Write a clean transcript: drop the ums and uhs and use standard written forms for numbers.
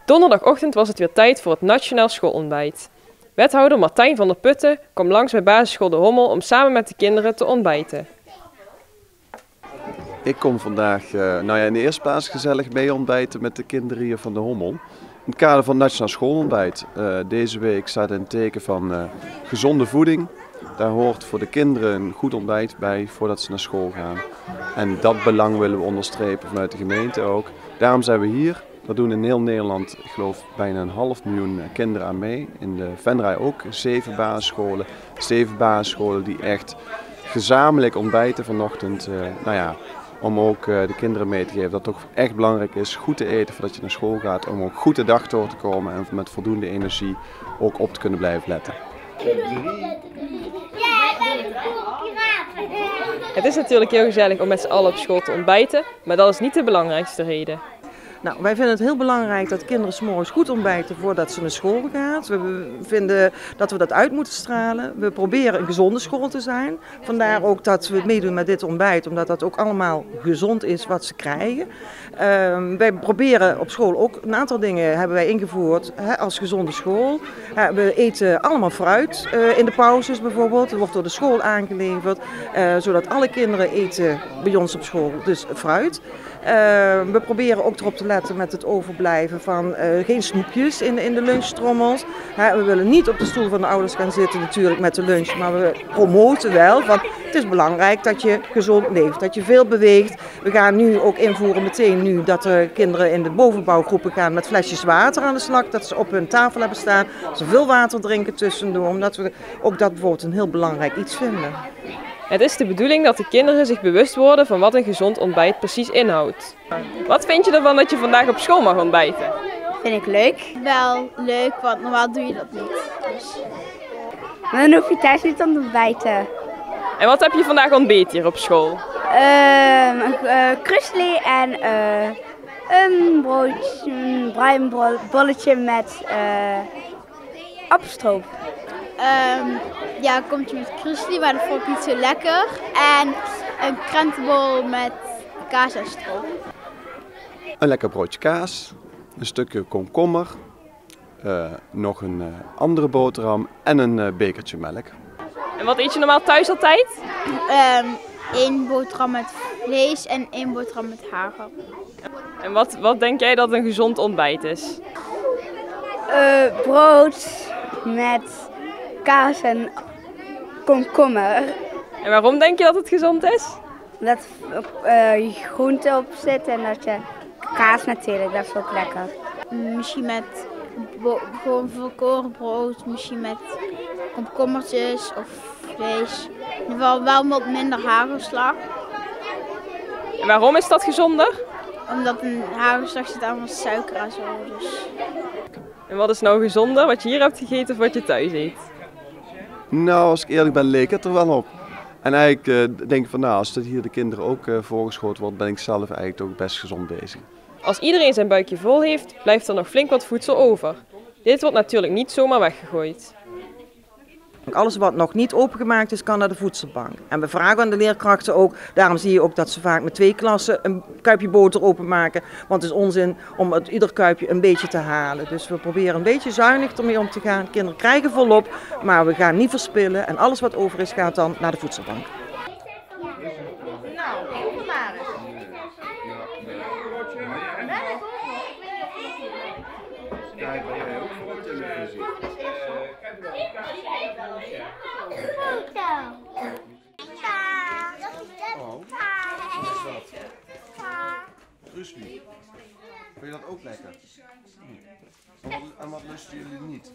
Donderdagochtend was het weer tijd voor het Nationaal Schoolontbijt. Wethouder Martijn van der Putten kwam langs bij basisschool De Hommel om samen met de kinderen te ontbijten. Ik kom vandaag in de eerste plaats gezellig mee ontbijten met de kinderen hier van De Hommel. In het kader van het Nationaal Schoolontbijt. Deze week staat in het teken van gezonde voeding. Daar hoort voor de kinderen een goed ontbijt bij voordat ze naar school gaan. En dat belang willen we onderstrepen vanuit de gemeente ook. Daarom zijn we hier. Dat doen in heel Nederland, ik geloof, bijna 500.000 kinderen aan mee. In de Venray ook 7 basisscholen. 7 basisscholen die echt gezamenlijk ontbijten vanochtend. Om ook de kinderen mee te geven dat het ook echt belangrijk is goed te eten voordat je naar school gaat. Om ook goed de dag door te komen en met voldoende energie ook op te kunnen blijven letten. Het is natuurlijk heel gezellig om met z'n allen op school te ontbijten, maar dat is niet de belangrijkste reden. Nou, wij vinden het heel belangrijk dat kinderen 's morgens goed ontbijten voordat ze naar school gaan. We vinden dat we dat uit moeten stralen. We proberen een gezonde school te zijn. Vandaar ook dat we meedoen met dit ontbijt, omdat dat ook allemaal gezond is wat ze krijgen. Wij proberen op school ook een aantal dingen hebben wij ingevoerd als gezonde school. We eten allemaal fruit in de pauzes bijvoorbeeld. Het wordt door de school aangeleverd, zodat alle kinderen eten bij ons op school dus fruit. We proberen ook erop te letten met het overblijven van geen snoepjes in de lunchtrommels. We willen niet op de stoel van de ouders gaan zitten natuurlijk met de lunch, maar we promoten wel van het is belangrijk dat je gezond leeft, dat je veel beweegt. We gaan nu ook invoeren meteen nu dat de kinderen in de bovenbouwgroepen gaan met flesjes water aan de slag, dat ze op hun tafel hebben staan, dat ze veel water drinken tussendoor, omdat we ook dat bijvoorbeeld een heel belangrijk iets vinden. Het is de bedoeling dat de kinderen zich bewust worden van wat een gezond ontbijt precies inhoudt. Wat vind je ervan dat je vandaag op school mag ontbijten? Vind ik leuk. Wel leuk, want normaal doe je dat niet. Dus. Maar dan hoef je thuis niet aan te ontbijten. En wat heb je vandaag ontbeten hier op school? Een krusli en een broodje, een bruin bolletje met appelstroop. Ja, een komtje met krusli, maar dat vond ik niet zo lekker. En een krentenbol met kaas en stroop. Een lekker broodje kaas, een stukje komkommer, nog een andere boterham en een bekertje melk. En wat eet je normaal thuis altijd? 1 boterham met vlees en 1 boterham met hagel. En wat denk jij dat een gezond ontbijt is? Brood met kaas en komkommer. En waarom denk je dat het gezond is? Dat je groente op zit en dat je kaas natuurlijk, dat is ook lekker. Misschien met gewoon volkoren brood, misschien met komkommertjes of vlees. In ieder geval wel wat minder hagelslag. En waarom is dat gezonder? Omdat een hagelslag zit allemaal suiker en zo. Dus. En wat is nou gezonder, wat je hier hebt gegeten of wat je thuis eet? Nou, als ik eerlijk ben, leek het er wel op. En eigenlijk denk ik van als dit hier de kinderen ook voorgeschoten wordt, ben ik zelf eigenlijk ook best gezond bezig. Als iedereen zijn buikje vol heeft, blijft er nog flink wat voedsel over. Dit wordt natuurlijk niet zomaar weggegooid. Alles wat nog niet opengemaakt is, kan naar de voedselbank. En we vragen aan de leerkrachten ook, daarom zie je ook dat ze vaak met 2 klassen een kuipje boter openmaken. Want het is onzin om uit ieder kuipje een beetje te halen. Dus we proberen een beetje zuinig ermee om te gaan. Kinderen krijgen volop, maar we gaan niet verspillen. En alles wat over is, gaat dan naar de voedselbank. Krusli. Vind je dat ook lekker? En wat lusten jullie niet?